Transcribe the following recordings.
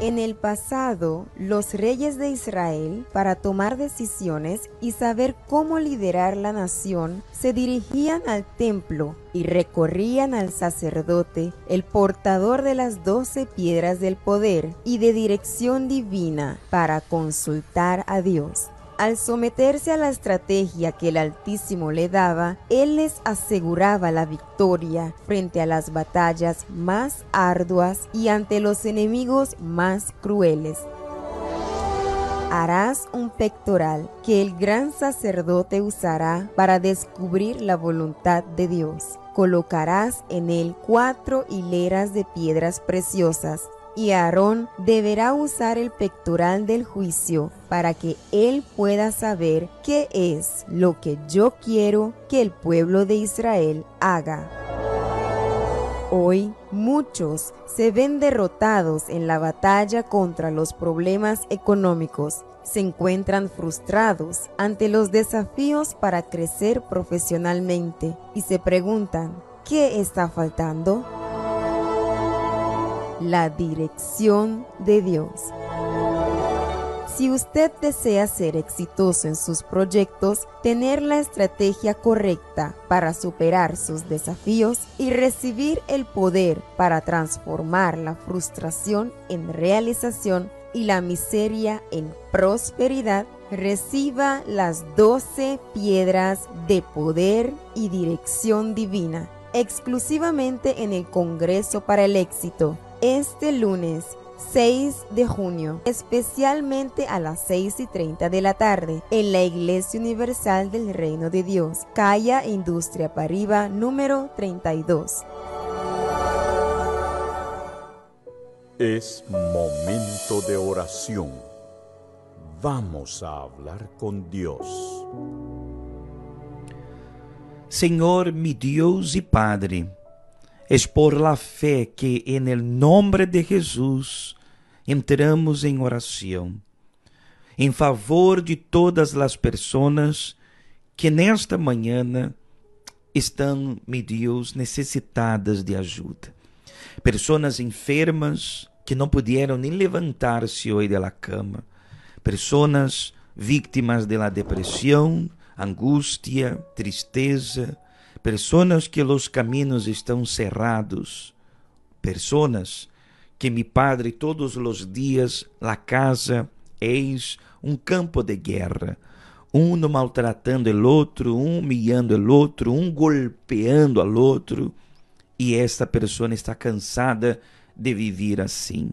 En el pasado, los reyes de Israel, para tomar decisiones y saber cómo liderar la nación, se dirigían al templo y recorrían al sacerdote, el portador de las 12 piedras del poder y de dirección divina, para consultar a Dios. Al someterse a la estrategia que el Altísimo le daba, Él les aseguraba la victoria frente a las batallas más arduas y ante los enemigos más crueles. Harás un pectoral que el gran sacerdote usará para descubrir la voluntad de Dios. Colocarás en él 4 hileras de piedras preciosas, y Aarón deberá usar el pectoral del juicio para que él pueda saber qué es lo que yo quiero que el pueblo de Israel haga. Hoy muchos se ven derrotados en la batalla contra los problemas económicos. Se encuentran frustrados ante los desafíos para crecer profesionalmente y se preguntan, ¿qué está faltando? La dirección de Dios. Si usted desea ser exitoso en sus proyectos, tener la estrategia correcta para superar sus desafíos y recibir el poder para transformar la frustración en realización y la miseria en prosperidad, reciba las 12 piedras de poder y dirección divina, exclusivamente en el Congreso para el Éxito, este lunes 6 de junio, especialmente a las 6:30 de la tarde, en la Iglesia Universal del Reino de Dios, calle Industria Paribas, número 32. Es momento de oración. Vamos a hablar con Dios. Senhor, mi Dios y Padre, es por la fe que en el nombre de Jesús entramos en oración, en favor de todas las personas que nesta manhã estão, mi Deus, necessitadas de ajuda. Pessoas enfermas que não puderam nem levantar-se hoje da cama. Pessoas vítimas de la depressão, angústia, tristeza. Pessoas que os caminhos estão cerrados. Pessoas que, mi Padre, todos os dias la casa eis um campo de guerra. Um maltratando el outro, um humilhando el outro, um golpeando al outro. E esta pessoa está cansada de viver assim.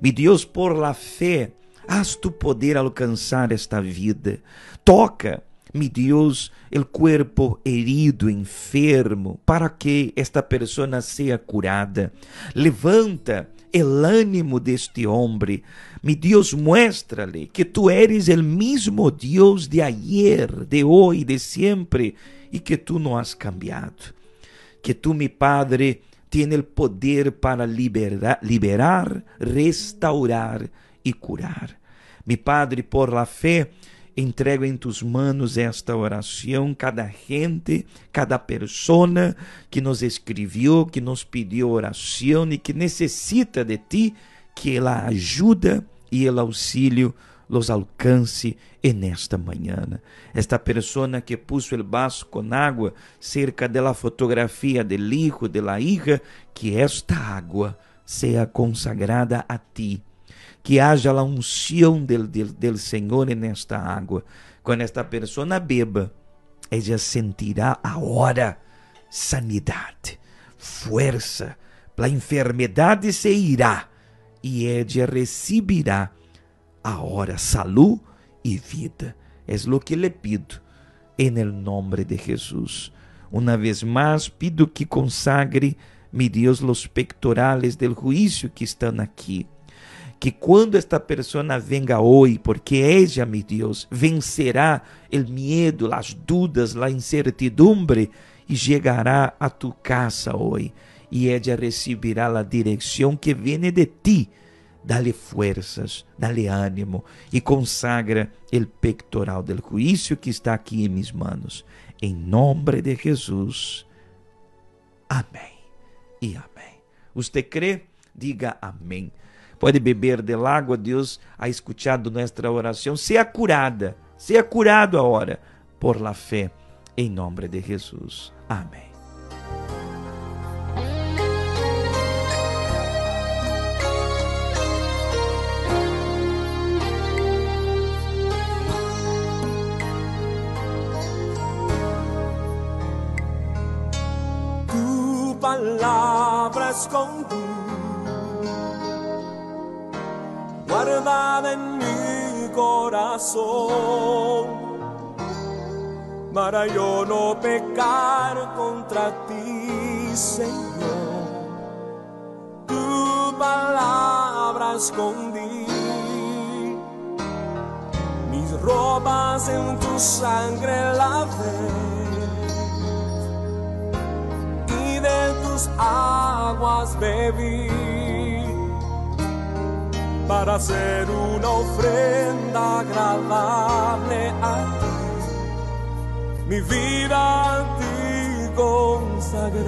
Mi Deus, por la fé, haz tu poder alcançar esta vida. Toca, mi Deus, el cuerpo herido, enfermo, para que esta pessoa seja curada. Levanta el ânimo deste homem. Mi Deus, muéstrale que tu eres el mismo Deus de ayer, de hoy, de siempre, e que tu não has cambiado. Que tu, mi Padre, tienes el poder para liberar, restaurar e curar. Mi Padre, por la fe, entrego em tus manos esta oração, cada gente, cada persona que nos escreveu, que nos pediu oração e que necessita de ti, que a ajuda e o auxílio los alcance en esta mañana. Esta persona que puso el vaso con agua cerca de la fotografía del hijo, de la hija, que esta agua sea consagrada a ti. Que haja la unción del Señor en esta agua. Cuando esta persona beba, ella sentirá ahora sanidad, fuerza. La enfermedad se irá y ella recibirá ahora salud y vida. Es lo que le pido en el nombre de Jesús. Una vez más pido que consagre, mi Dios, los pectorales del juicio que están aquí. Que quando esta pessoa venga hoje, porque ella, mi Deus, vencerá el miedo, las dudas, la incertidumbre e chegará a tu casa hoje. E ella recibirá la direção que viene de ti. Dale fuerzas, dale ánimo e consagra el pectoral del juicio que está aqui em mis manos. Em nome de Jesus. Amém e amém. Você crê? Diga amém. puede beber del agua. Dios ha escuchado nuestra oración. Sea curada, sea curado ahora por la fe, en nombre de Jesús. Amén. Tu palabra escondí, guardada en mi corazón, para yo no pecar contra ti, Señor. Tu palabra escondí, mis ropas en tu sangre lavé, y de tus aguas bebí, para hacer una ofrenda agradable a ti. Mi vida a ti consagré.